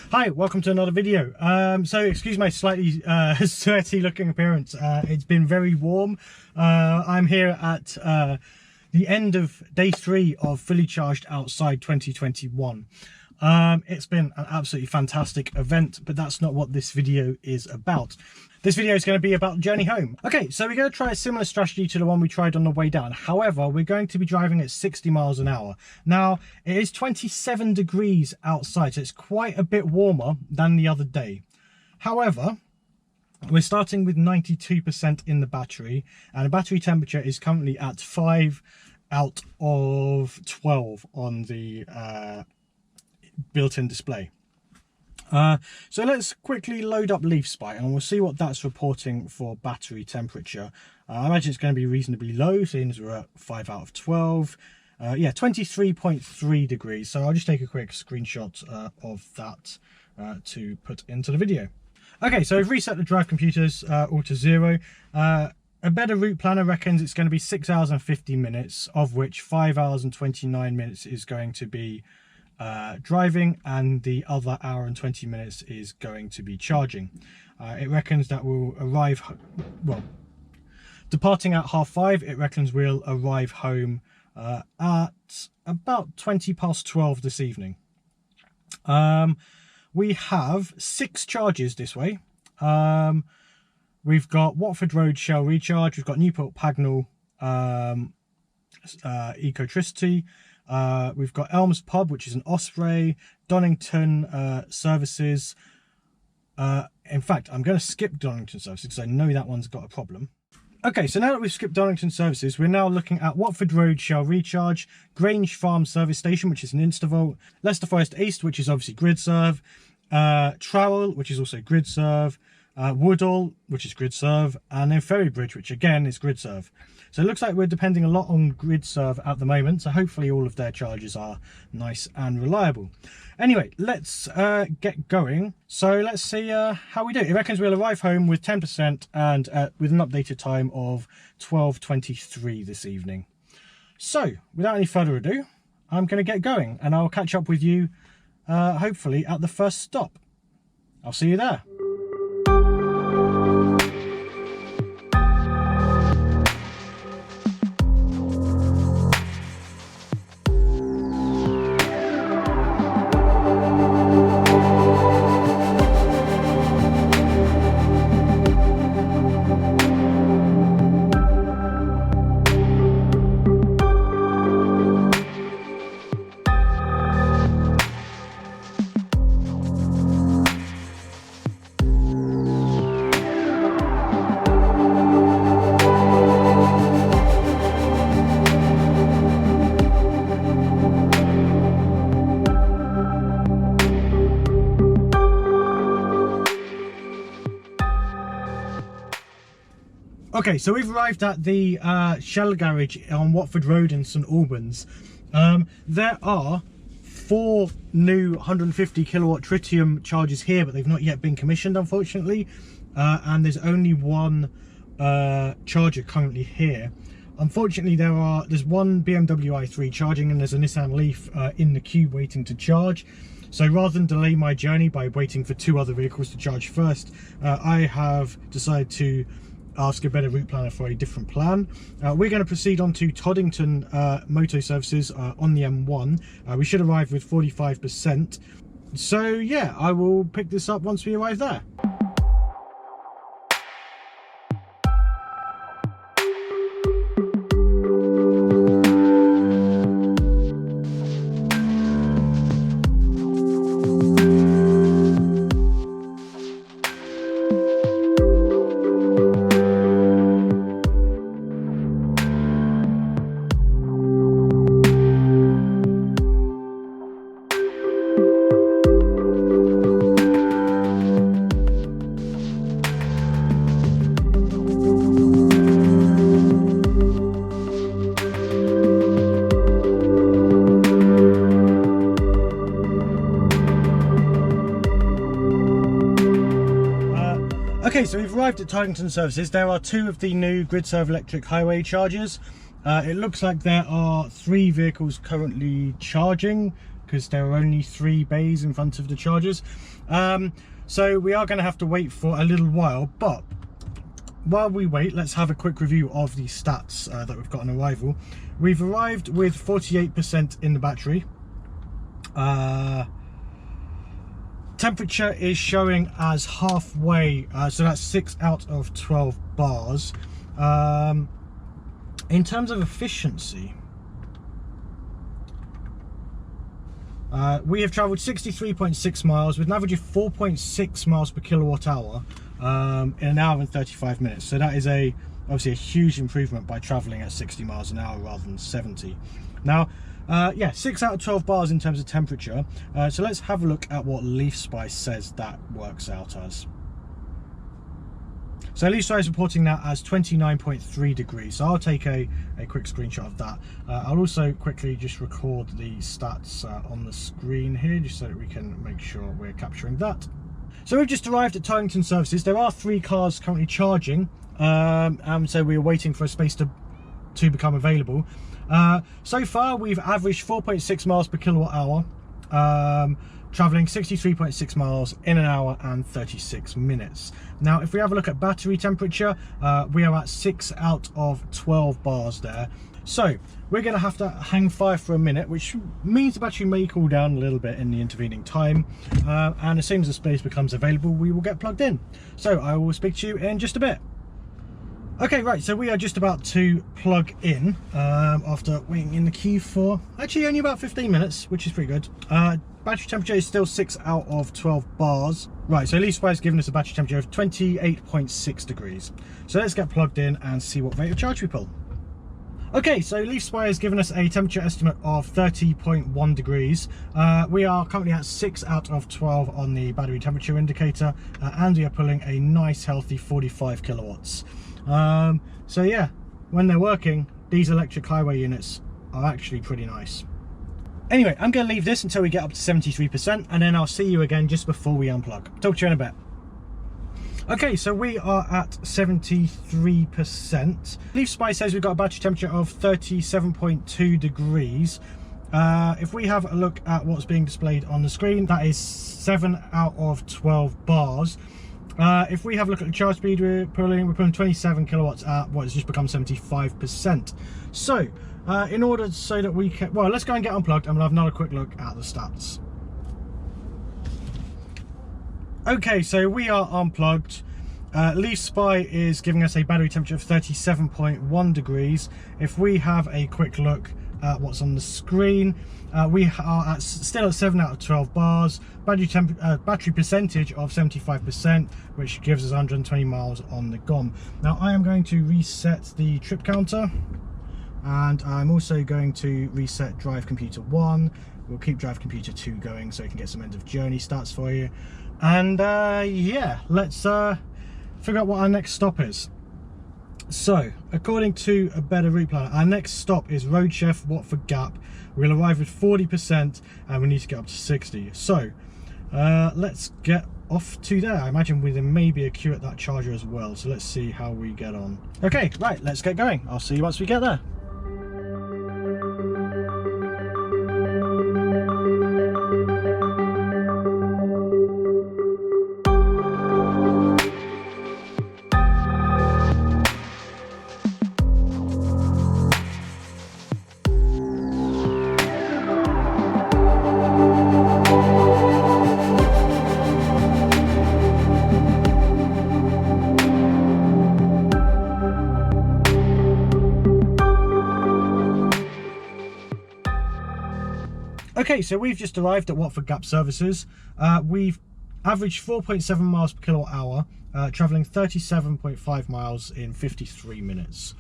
Hi, welcome to another video. So excuse my slightly sweaty looking appearance. It's been very warm. I'm here at the end of day 3 of Fully Charged Outside 2021. It's been an absolutely fantastic event, but that's not what this video is about. This video is going to be about the journey home. Okay, so we're going to try a similar strategy to the one we tried on the way down. However, we're going to be driving at 60 miles an hour. Now, it is 27 degrees outside, so it's quite a bit warmer than the other day. However, we're starting with 92% in the battery, and the battery temperature is currently at 5 out of 12 on the built-in display. So let's quickly load up Leaf Spy and we'll see what that's reporting for battery temperature. I imagine it's going to be reasonably low since we're at 5 out of 12. Yeah, 23.3 degrees. So I'll just take a quick screenshot of that to put into the video. Okay, so I've reset the drive computers all to 0. A better route planner reckons it's going to be 6 hours and 50 minutes, of which 5 hours and 29 minutes is going to be driving, and the other hour and 20 minutes is going to be charging. It reckons that we'll arrive, well, departing at 5:30, it reckons we'll arrive home at about 12 this evening. We have 6 charges this way. We've got Watford Road Shell Recharge, we've got Newport Pagnell Ecotricity, we've got Elms Pub, which is an Osprey, Donington Services. In fact, I'm going to skip Donington Services because I know that one's got a problem. Okay, so now that we've skipped Donington Services, we're now looking at Watford Road Shell Recharge, Grange Farm Service Station, which is an Instavolt, Leicester Forest East, which is obviously GridServe, Trowell, which is also GridServe, Woodall, which is GridServe, and then Ferrybridge, which again is GridServe. So it looks like we're depending a lot on GridServe at the moment, so hopefully all of their charges are nice and reliable. Anyway, let's get going. So let's see how we do. It reckons we'll arrive home with 10% and with an updated time of 12:23 this evening. So without any further ado, I'm going to get going and I'll catch up with you hopefully at the first stop. I'll see you there. Okay, so we've arrived at the Shell garage on Watford Road in St Albans. There are 4 new 150 kilowatt tritium chargers here, but they've not yet been commissioned, unfortunately. And there's only one charger currently here. Unfortunately, there's one BMW i3 charging, and there's a Nissan Leaf in the queue waiting to charge. So rather than delay my journey by waiting for 2 other vehicles to charge first, I have decided to ask a better route planner for a different plan. We're going to proceed on to Toddington Moto Services on the M1. We should arrive with 45%. So yeah, I will pick this up once we arrive there. Okay, so we've arrived at Toddington Services. There are 2 of the new GridServe electric highway chargers. It looks like there are 3 vehicles currently charging. because there are only 3 bays in front of the chargers. So we are going to have to wait for a little while, but while we wait, let's have a quick review of the stats that we've got on arrival. We've arrived with 48% in the battery. Temperature is showing as halfway, so that's 6 out of 12 bars. In terms of efficiency, we have travelled 63.6 miles with an average of 4.6 miles per kilowatt hour in an hour and 35 minutes. So that is obviously a huge improvement by travelling at 60 miles an hour rather than 70. Now, yeah, 6 out of 12 bars in terms of temperature. So let's have a look at what Leaf Spy says that works out as. So Leaf Spy is reporting that as 29.3 degrees. So I'll take a quick screenshot of that. I'll also quickly just record the stats on the screen here, just so that we can make sure we're capturing that. So we've just arrived at Torrington Services. There are 3 cars currently charging, and so we're waiting for a space to become available. So far we've averaged 4.6 miles per kilowatt hour, travelling 63.6 miles in an hour and 36 minutes. Now if we have a look at battery temperature, we are at 6 out of 12 bars there. So we're going to have to hang fire for a minute, which means the battery may cool down a little bit in the intervening time, and as soon as the space becomes available we will get plugged in. So I will speak to you in just a bit. Okay, right, so we are just about to plug in after waiting in the queue for actually only about 15 minutes, which is pretty good. Battery temperature is still 6 out of 12 bars. Right, so Leaf Spy has given us a battery temperature of 28.6 degrees. So let's get plugged in and see what rate of charge we pull. Okay, so Leaf Spy has given us a temperature estimate of 30.1 degrees. We are currently at 6 out of 12 on the battery temperature indicator, and we are pulling a nice healthy 45 kilowatts. So yeah, when they're working, these electric highway units are actually pretty nice. Anyway, I'm going to leave this until we get up to 73%, and then I'll see you again just before we unplug. Talk to you in a bit. Okay, so we are at 73%. Leaf Spy says we've got a battery temperature of 37.2 degrees. If we have a look at what's being displayed on the screen, that is 7 out of 12 bars. If we have a look at the charge speed we're pulling 27 kilowatts at what has just become 75%. So, in order so that we can, well, let's go and get unplugged and we'll have another quick look at the stats. Okay, so we are unplugged. Leaf Spy is giving us a battery temperature of 37.1 degrees. If we have a quick look at what's on the screen, we are still at 7 out of 12 bars, battery percentage of 75%, which gives us 120 miles on the GOM. Now I am going to reset the trip counter, and I'm also going to reset drive computer 1. We'll keep drive computer 2 going so we can get some end of journey stats for you. And yeah, let's figure out what our next stop is. So, according to a better route planner, our next stop is Road Chef, Watford Gap. We'll arrive with 40% and we need to get up to 60. So, let's get off to there. I imagine there may be a queue at that charger as well. So let's see how we get on. Okay, right, let's get going. I'll see you once we get there. Okay, so we've just arrived at Watford Gap Services. We've averaged 4.7 miles per kilowatt hour, travelling 37.5 miles in 53 minutes.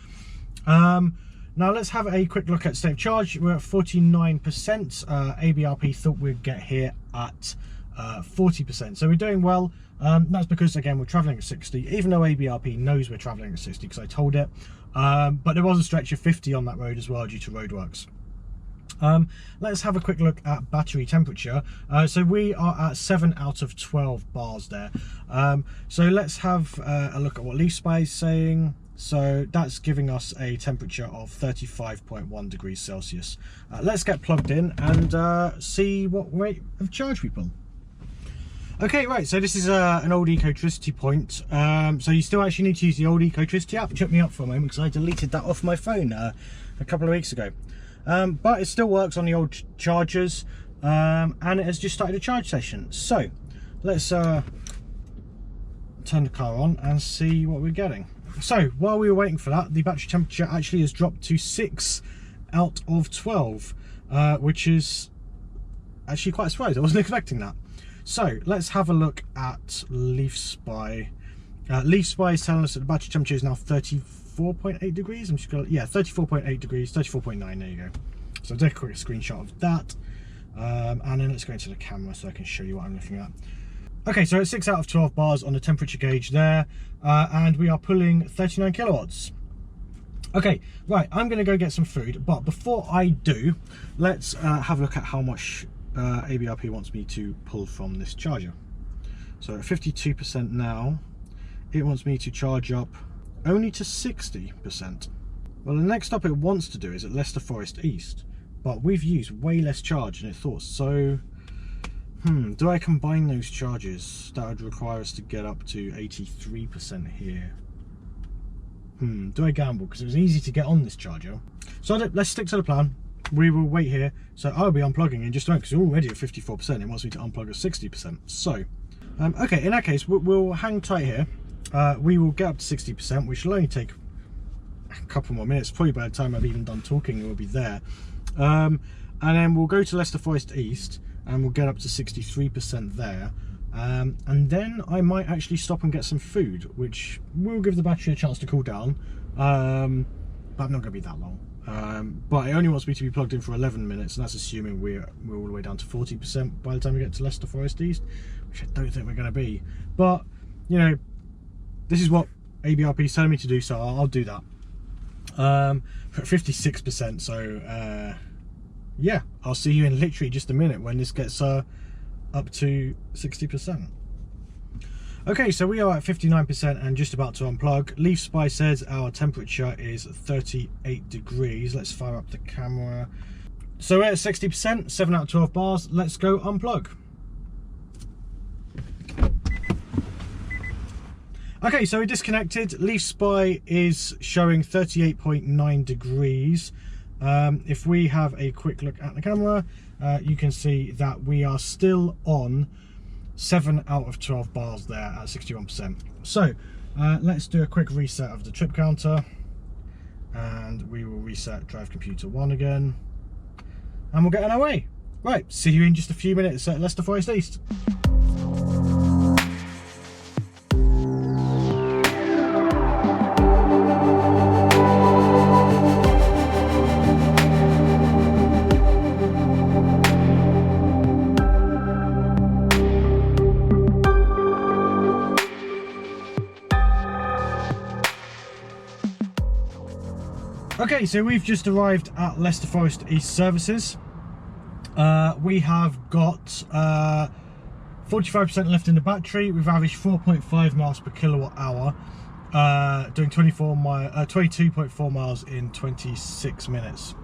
Now let's have a quick look at state of charge. We're at 49%. ABRP thought we'd get here at 40%, so we're doing well. That's because, again, we're travelling at 60, even though ABRP knows we're travelling at 60 because I told it. But there was a stretch of 50 on that road as well due to roadworks. Let's have a quick look at battery temperature. So we are at 7 out of 12 bars there. So let's have a look at what Leaf Spy is saying. So that's giving us a temperature of 35.1 degrees Celsius. Let's get plugged in and see what rate of charge we pull. Okay, right, so this is an old Ecotricity point. So you still actually need to use the old Ecotricity app. Check me up for a moment because I deleted that off my phone a couple of weeks ago. But it still works on the old chargers, and it has just started a charge session. So let's turn the car on and see what we're getting. So while we were waiting for that, the battery temperature actually has dropped to 6 out of 12, which is actually quite a surprise. I wasn't expecting that. So let's have a look at Leaf Spy. Leaf Spy is telling us that the battery temperature is now 34.8 degrees. I'm just gonna, yeah, 34.8 degrees, 34.9. There you go. So I'll take a quick screenshot of that, and then let's go into the camera so I can show you what I'm looking at. Okay, so it's 6 out of 12 bars on the temperature gauge there, and we are pulling 39 kilowatts. Okay, right, I'm going to go get some food, but before I do, let's have a look at how much ABRP wants me to pull from this charger. So at 52% now, it wants me to charge up only to 60%. Well, the next stop it wants to do is at Leicester Forest East, but we've used way less charge than it thought, so do I combine those charges? That would require us to get up to 83% here. Do I gamble? Because it was easy to get on this charger. So let's stick to the plan. We will wait here. So I'll be unplugging in just a moment because we're already at 54%. It wants me to unplug at 60%. So, okay, in that case, we'll hang tight here. We will get up to 60%, which will only take a couple more minutes. Probably by the time I've even done talking, we'll be there. And then we'll go to Leicester Forest East, and we'll get up to 63% there, and then I might actually stop and get some food, which will give the battery a chance to cool down, but I'm not going to be that long. But it only wants me to be plugged in for 11 minutes, and that's assuming we're all the way down to 40% by the time we get to Leicester Forest East, which I don't think we're going to be. But, you know, this is what ABRP is telling me to do, so I'll do that. We're at 56%, so yeah, I'll see you in literally just a minute when this gets up to 60%. Okay, so we are at 59% and just about to unplug. Leaf Spy says our temperature is 38 degrees. Let's fire up the camera. So we're at 60%, 7 out of 12 bars. Let's go unplug. Okay, so we disconnected. Leaf Spy is showing 38.9 degrees. If we have a quick look at the camera, you can see that we are still on 7 out of 12 bars there at 61%. So let's do a quick reset of the trip counter, and we will reset drive computer 1 again, and we'll get on our way. Right, see you in just a few minutes at Leicester Forest East. Okay, so we've just arrived at Leicester Forest East services. We have got 45% left in the battery. We've averaged 4.5 miles per kilowatt hour, doing 22.4 miles in 26 minutes.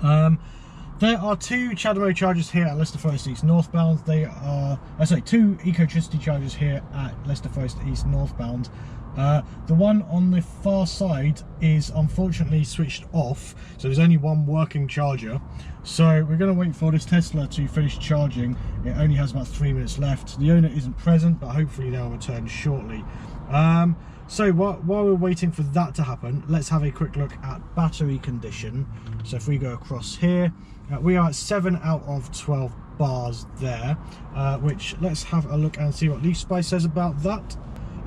There are 2 CHAdeMO chargers here at Leicester Forest East northbound. They are, 2 Ecotricity chargers here at Leicester Forest East northbound. The one on the far side is unfortunately switched off, so there's only one working charger. So we're going to wait for this Tesla to finish charging. It only has about 3 minutes left. The owner isn't present, but hopefully they'll return shortly. So while we're waiting for that to happen, let's have a quick look at battery condition. So if we go across here, we are at 7 out of 12 bars there, which let's have a look and see what Leaf Spy says about that.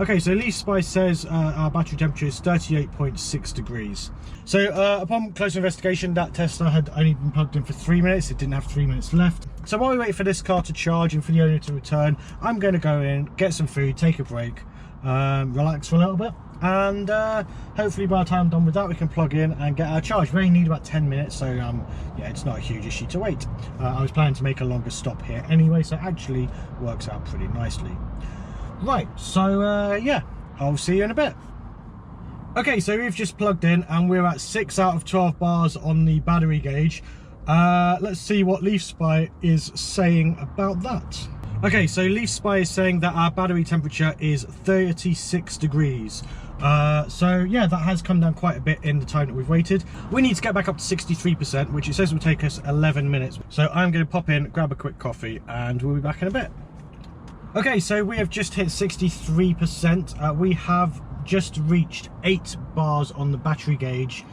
Okay, so Leaf Spy says our battery temperature is 38.6 degrees. So upon closer investigation, that Tesla had only been plugged in for 3 minutes. It didn't have 3 minutes left. So while we wait for this car to charge and for the owner to return, I'm going to go in, get some food, take a break, relax for a little bit, and hopefully by the time I'm done with that, we can plug in and get our charge. We only need about 10 minutes, so yeah, it's not a huge issue to wait. I was planning to make a longer stop here anyway, so it actually works out pretty nicely. Right, so yeah, I'll see you in a bit. Okay, so we've just plugged in and we're at 6 out of 12 bars on the battery gauge. Let's see what Leaf Spy is saying about that. Okay, so Leaf Spy is saying that our battery temperature is 36 degrees. So yeah, that has come down quite a bit in the time that we've waited. We need to get back up to 63%, which it says will take us 11 minutes. So I'm going to pop in, grab a quick coffee, and we'll be back in a bit. Okay, so we have just hit 63%. We have just reached 8 bars on the battery gauge.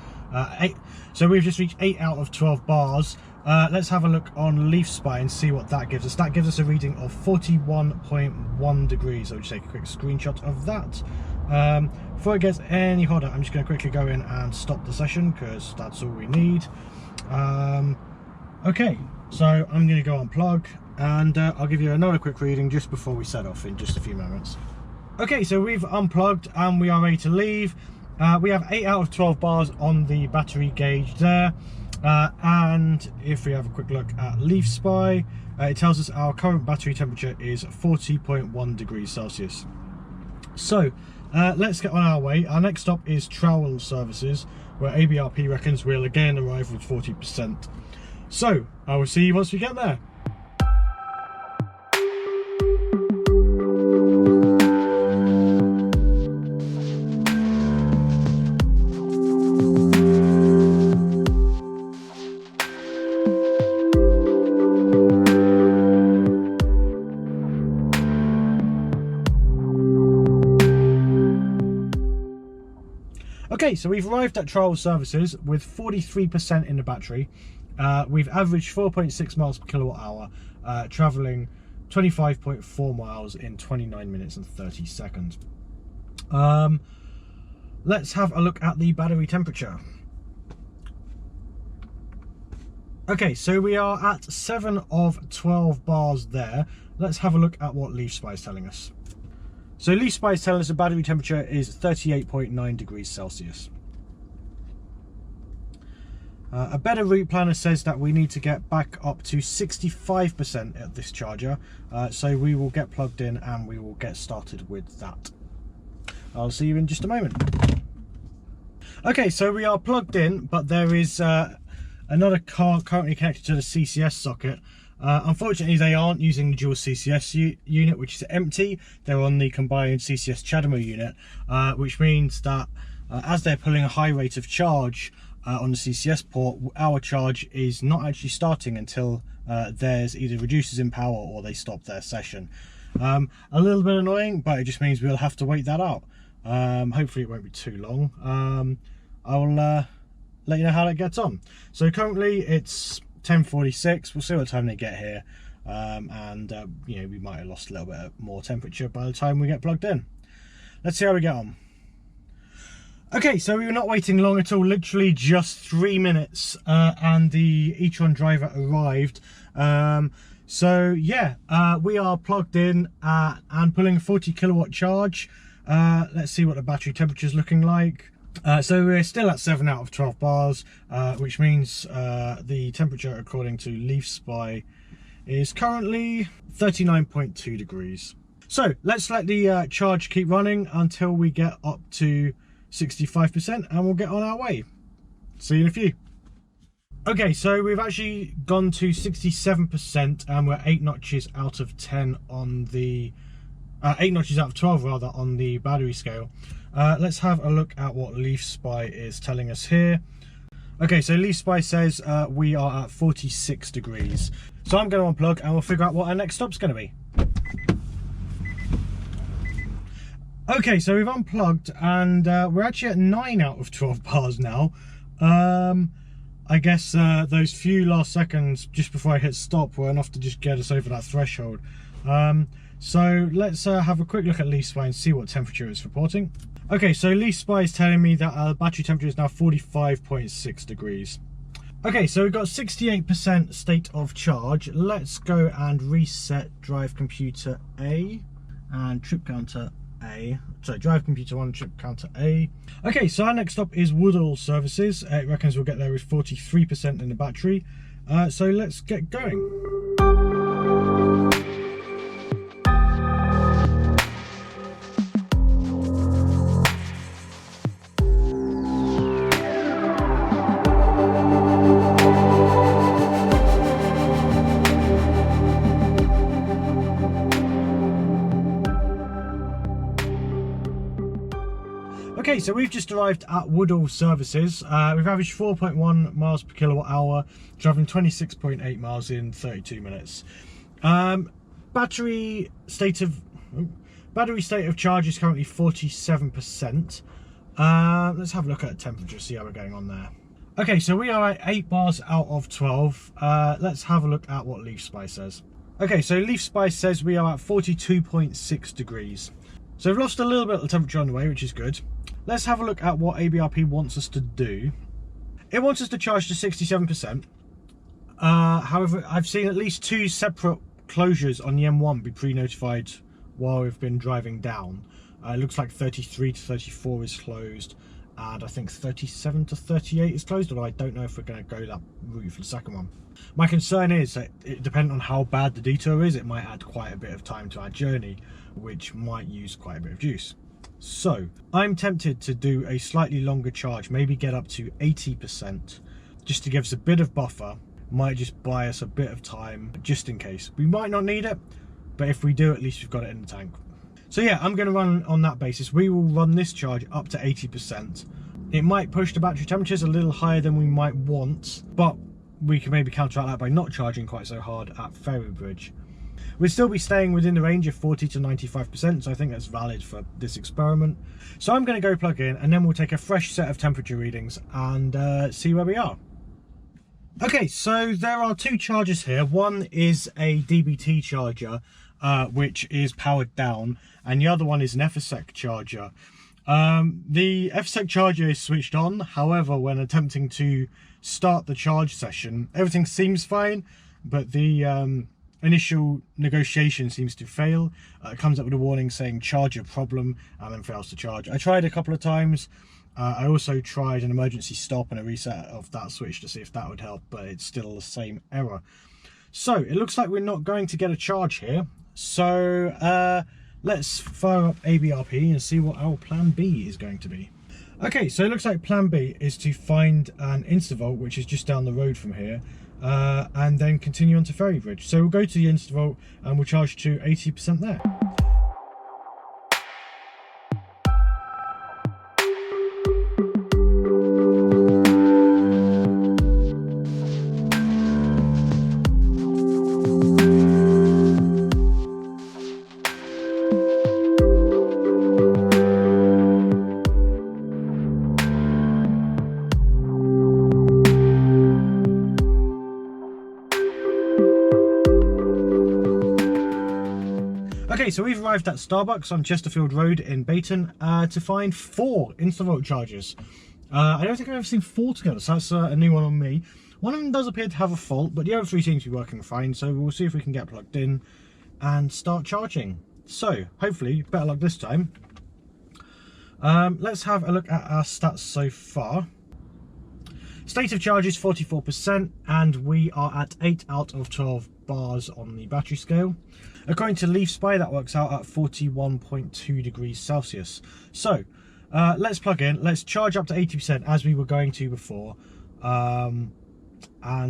So we've just reached 8 out of 12 bars. Let's have a look on Leaf Spy and see what that gives us. That gives us a reading of 41.1 degrees. I'll just take a quick screenshot of that. Before it gets any hotter, I'm just going to quickly go in and stop the session because that's all we need. Okay, so I'm going to go unplug and I'll give you another quick reading just before we set off in just a few moments. Okay, so we've unplugged and we are ready to leave. We have 8 out of 12 bars on the battery gauge there. And if we have a quick look at Leaf Spy, it tells us our current battery temperature is 40.1 degrees Celsius. So let's get on our way. Our next stop is Trowel Services, where ABRP reckons we'll again arrive with 40%. So I will see you once we get there. Okay, so we've arrived at Trowel Services with 43% in the battery. We've averaged 4.6 miles per kilowatt hour, travelling 25.4 miles in 29 minutes and 30 seconds. Let's have a look at the battery temperature. Okay, so we are at 7 of 12 bars there. Let's have a look at what Leaf Spy is telling us. So Leaf Spy is telling us the battery temperature is 38.9 degrees Celsius. A better route planner says that we need to get back up to 65% at this charger. So we will get plugged in and we will get started with that. I'll see you in just a moment. Okay, so we are plugged in, but there is another car currently connected to the CCS socket. Unfortunately, they aren't using the dual CCS unit, which is empty. They're on the combined CCS CHAdeMO unit, which means that as they're pulling a high rate of charge on the CCS port, our charge is not actually starting until theirs either reduces in power or they stop their session. A little bit annoying, but it just means we'll have to wait that out. Hopefully it won't be too long. I will let you know how that gets on. So currently it's 10:46. We'll see what time they get here, and you know, we might have lost a little bit more temperature by the time we get plugged in. Let's see how we get on. Okay, so we were not waiting long at all, literally just 3 minutes, and the e-tron driver arrived. So yeah, we are plugged in and pulling a 40 kilowatt charge. Let's see what the battery temperature is looking like. So we're still at 7 out of 12 bars, which means the temperature, according to Leaf Spy, is currently 39.2 degrees. So let's let the charge keep running until we get up to 65% and we'll get on our way. See you in a few. Okay, so we've actually gone to 67% and we're 8 notches out of 10 on the 8 notches out of 12 rather on the battery scale. Let's have a look at what Leaf Spy is telling us here. Okay, so Leaf Spy says we are at 46 degrees. So I'm going to unplug and we'll figure out what our next stop's going to be. Okay, so we've unplugged and we're actually at 9 out of 12 bars now. I guess those few last seconds just before I hit stop were enough to just get us over that threshold. So let's have a quick look at Leaf Spy and see what temperature it's reporting. Okay, so Leaf Spy is telling me that our battery temperature is now 45.6 degrees. Okay, so we've got 68% state of charge. Let's go and reset drive computer A and trip counter A. So drive computer 1, trip counter A. Okay, so our next stop is Woodall Services. It reckons we'll get there with 43% in the battery. So let's get going. Okay, so we've just arrived at Woodall Services. We've averaged 4.1 miles per kilowatt hour, driving 26.8 miles in 32 minutes. Battery state of charge is currently 47%. Let's have a look at temperature, see how we're going on there. Okay, so we are at 8 bars out of 12. Let's have a look at what Leaf Spy says. Okay, so Leaf Spy says we are at 42.6 degrees. So we've lost a little bit of temperature on the way, which is good. Let's have a look at what ABRP wants us to do. It wants us to charge to 67%. However, I've seen at least 2 separate closures on the M1 be pre-notified while we've been driving down. It looks like 33 to 34 is closed, and I think 37 to 38 is closed, although I don't know if we're going to go that route for the second one. My concern is that, depending on how bad the detour is, it might add quite a bit of time to our journey, which might use quite a bit of juice. So I'm tempted to do a slightly longer charge, maybe get up to 80%, just to give us a bit of buffer. Might just buy us a bit of time, just in case. We might not need it, but if we do, at least we've got it in the tank. So yeah, I'm going to run on that basis. We will run this charge up to 80%. It might push the battery temperatures a little higher than we might want, but we can maybe counteract that by not charging quite so hard at Ferrybridge. We'll still be staying within the range of 40 to 95%, so I think that's valid for this experiment. So I'm going to go plug in, and then we'll take a fresh set of temperature readings and see where we are. Okay, so there are 2 chargers here. One is a DBT charger, which is powered down, and the other one is an FSEC charger. The FSEC charger is switched on. However, when attempting to start the charge session, everything seems fine, but the initial negotiation seems to fail. It comes up with a warning saying charger problem, and then fails to charge. I tried a couple of times. I also tried an emergency stop and a reset of that switch to see if that would help, but it's still the same error. So it looks like we're not going to get a charge here. So let's fire up ABRP and see what our plan B is going to be. Okay, so it looks like plan B is to find an Instavolt, which is just down the road from here, and then continue on to Ferrybridge. So we'll go to the Instavolt and we'll charge to 80% there. Okay, so we've arrived at Starbucks on Chesterfield Road in Bayton to find 4 Instavolt chargers. I don't think I've ever seen 4 together, so that's a new one on me. One of them does appear to have a fault, but the other 3 seem to be working fine, so we'll see if we can get plugged in and start charging. So, hopefully, better luck this time. Let's have a look at our stats so far. State of charge is 44%, and we are at 8 out of 12 bars on the battery scale. According to Leaf Spy, that works out at 41.2 degrees Celsius. So let's plug in, let's charge up to 80% as we were going to before, and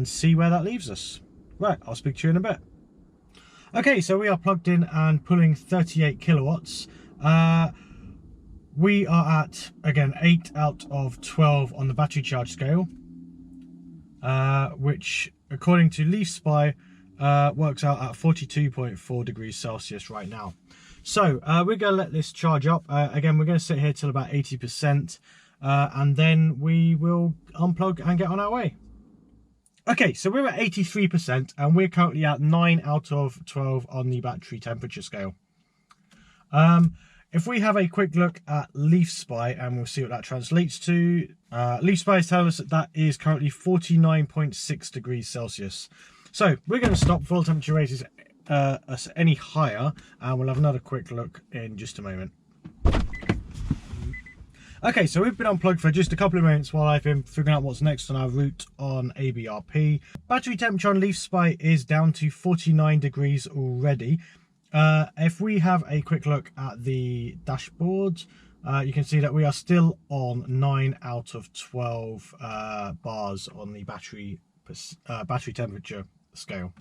see where that leaves us. Right, I'll speak to you in a bit. Okay, so we are plugged in and pulling 38 kilowatts. We are at, again, 8 out of 12 on the battery charge scale, which, according to Leaf Spy, works out at 42.4 degrees Celsius right now. So we're going to let this charge up. Again, we're going to sit here till about 80%, and then we will unplug and get on our way. Okay, so we're at 83%, and we're currently at 9 out of 12 on the battery temperature scale. If we have a quick look at Leaf Spy, and we'll see what that translates to. Leaf Spy is telling us that that is currently 49.6 degrees Celsius. So we're going to stop before the temperature raises us any higher, and we'll have another quick look in just a moment. Okay, so we've been unplugged for just a couple of minutes while I've been figuring out what's next on our route on ABRP. Battery temperature on Leaf Spy is down to 49 degrees already. If we have a quick look at the dashboard, you can see that we are still on 9 out of 12 bars on the battery temperature scale.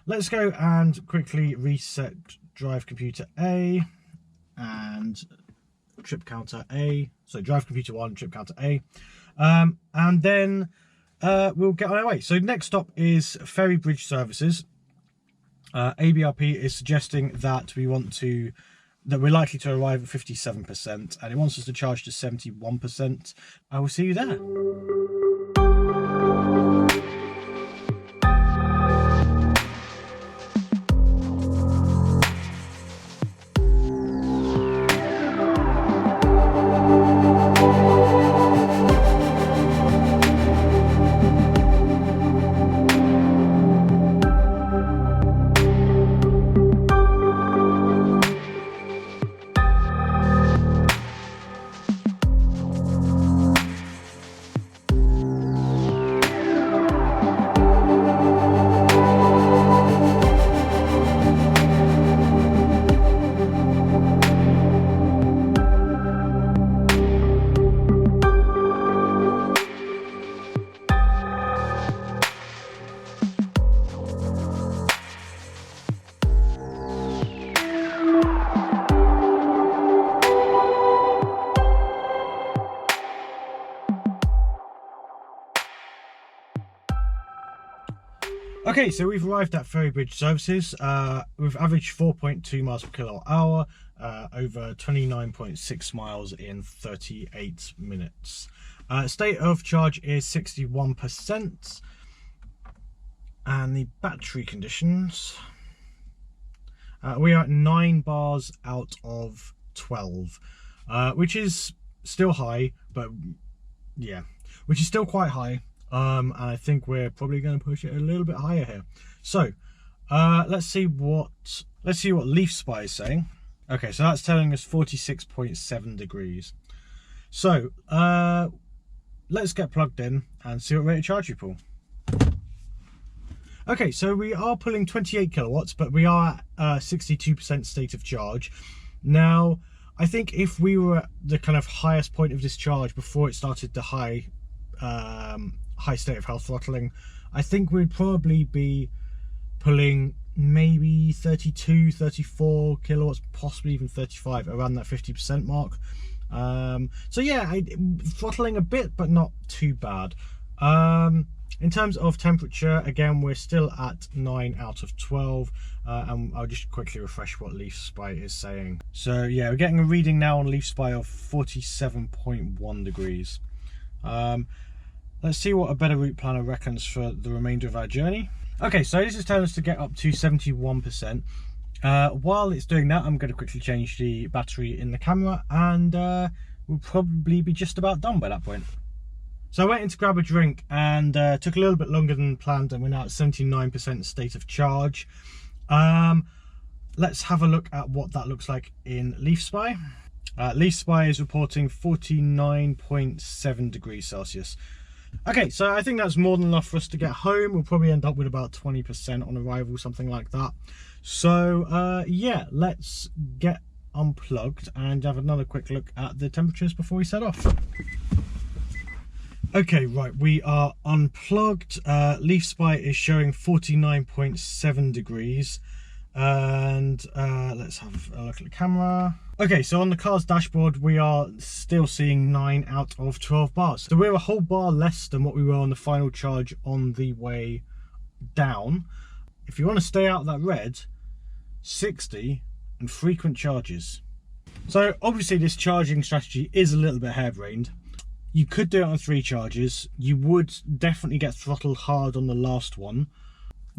Let's go and quickly reset drive computer A and trip counter A. So drive computer 1, trip counter A. And then we'll get on our way. So next stop is Ferry Bridge Services. ABRP is suggesting that we're likely to arrive at 57%, and it wants us to charge to 71%. I will see you there. Okay, so we've arrived at Ferry Bridge Services. We've averaged 4.2 miles per kilowatt hour, over 29.6 miles in 38 minutes. State of charge is 61%. And the battery conditions, we are at 9 bars out of 12, which is still high, but yeah, which is still quite high. And I think we're probably going to push it a little bit higher here. So let's see what Leaf Spy is saying. Okay, so that's telling us 46.7 degrees. So let's get plugged in and see what rate of charge we pull. Okay, so we are pulling 28 kilowatts, but we are at 62% state of charge. Now, I think if we were at the kind of highest point of discharge before it started the high state of health throttling, I think we'd probably be pulling maybe 32, 34 kilowatts, possibly even 35, around that 50% mark. So yeah, throttling a bit, but not too bad. In terms of temperature, again, we're still at 9 out of 12, and I'll just quickly refresh what Leaf Spy is saying. So yeah, we're getting a reading now on Leaf Spy of 47.1 degrees. Let's see what a better route planner reckons for the remainder of our journey. Okay, so this is telling us to get up to 71%. While it's doing that, I'm going to quickly change the battery in the camera, and we'll probably be just about done by that point. So I went in to grab a drink, and took a little bit longer than planned, and we're now at 79% state of charge. Let's have a look at what that looks like in Leaf Spy. Leaf Spy is reporting 49.7 degrees Celsius. Okay, so I think that's more than enough for us to get home. We'll probably end up with about 20% on arrival, something like that. So yeah, let's get unplugged and have another quick look at the temperatures before we set off. Okay, right, we are unplugged. Leaf Spy is showing 49.7 degrees. And let's have a look at the camera. Okay, so on the car's dashboard, we are still seeing 9 out of 12 bars. So we're a whole bar less than what we were on the final charge on the way down. If you want to stay out of that red, 60 and frequent charges. So obviously this charging strategy is a little bit harebrained. You could do it on 3 charges. You would definitely get throttled hard on the last one.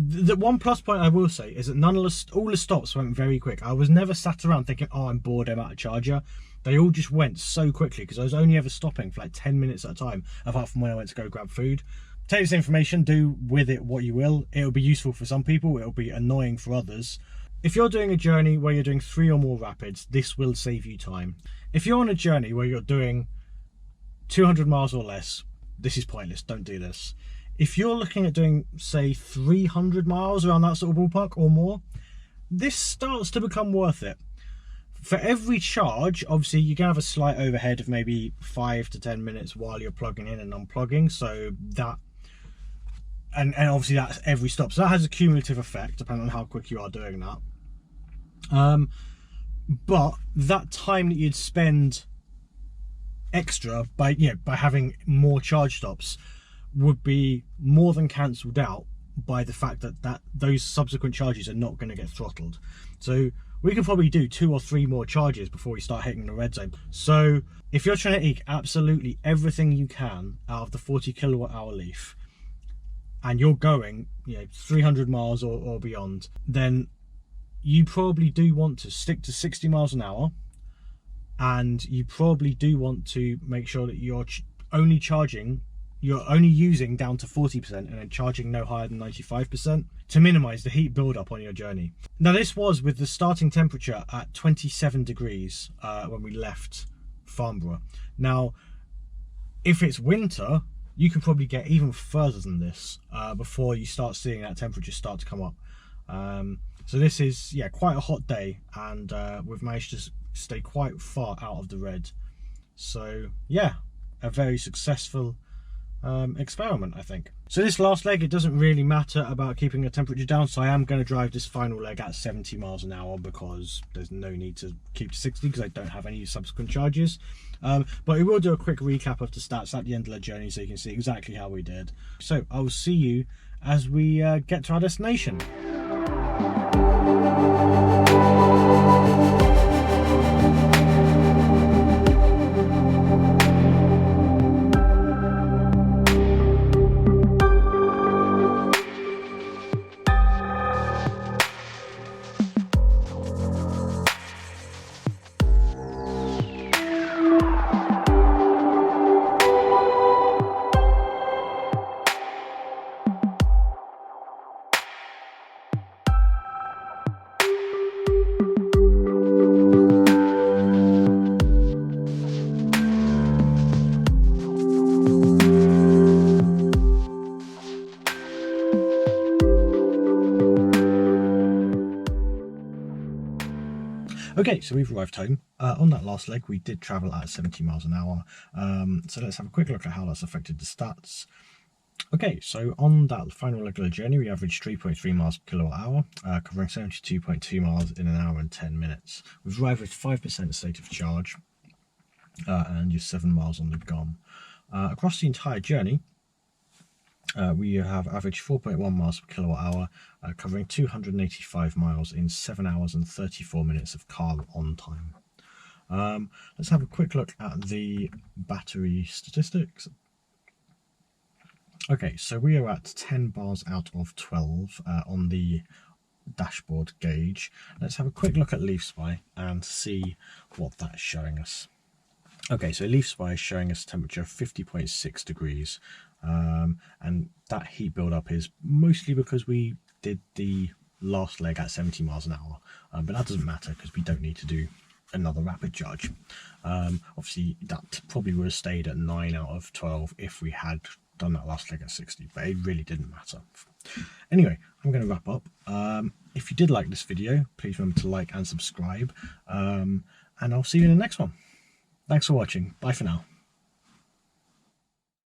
The one plus point I will say is that all the stops went very quick. I was never sat around thinking, oh, I'm bored, I'm out of charger. They all just went so quickly because I was only ever stopping for like 10 minutes at a time, apart from when I went to go grab food. Take this information, do with it what you will. It'll be useful for some people, it'll be annoying for others. If you're doing a journey where you're doing 3 or more rapids, this will save you time. If you're on a journey where you're doing 200 miles or less, this is pointless, don't do this. If you're looking at doing, say, 300 miles, around that sort of ballpark or more, this starts to become worth it. For every charge, obviously, you're going to have a slight overhead of maybe 5 to 10 minutes while you're plugging in and unplugging. So that, and obviously that's every stop. So that has a cumulative effect, depending on how quick you are doing that. but that time that you'd spend extra by having more charge stops would be more than cancelled out by the fact that those subsequent charges are not going to get throttled. So we can probably do 2 or 3 more charges before we start hitting the red zone. So if you're trying to eke absolutely everything you can out of the 40 kilowatt hour Leaf, and you're going 300 miles or beyond, then you probably do want to stick to 60 miles an hour, and you probably do want to make sure that you're only using down to 40% and then charging no higher than 95% to minimize the heat buildup on your journey. Now, this was with the starting temperature at 27 degrees when we left Farnborough. Now, if it's winter, you can probably get even further than this before you start seeing that temperature start to come up. So this is quite a hot day, and we've managed to stay quite far out of the red. So yeah, a very successful experiment, I think. So this last leg, it doesn't really matter about keeping the temperature down, so I am going to drive this final leg at 70 miles an hour because there's no need to keep to 60 because I don't have any subsequent charges. But we will do a quick recap of the stats at the end of the journey so you can see exactly how we did. So I will see you as we get to our destination. Okay, so we've arrived home. On that last leg, we did travel at 70 miles an hour. So let's have a quick look at how that's affected the stats. Okay, so on that final leg of the journey, we averaged 3.3 miles per kilowatt hour, covering 72.2 miles in an hour and 10 minutes. We've arrived with 5% state of charge and just 7 miles on the gone. Across the entire journey, we have averaged 4.1 miles per kilowatt hour, covering 285 miles in 7 hours and 34 minutes of car on time. Let's have a quick look at the battery statistics. Okay, so we are at 10 bars out of 12 on the dashboard gauge. Let's have a quick look at Leaf Spy and see what that's showing us. Okay, so Leaf Spy is showing us a temperature of 50.6 degrees, and that heat buildup is mostly because we did the last leg at 70 miles an hour, but that doesn't matter because we don't need to do another rapid charge. Obviously, that probably would have stayed at 9 out of 12 if we had done that last leg at 60, but it really didn't matter. Anyway, I'm going to wrap up. If you did like this video, please remember to like and subscribe, and I'll see you in the next one. Thanks for watching. Bye for now.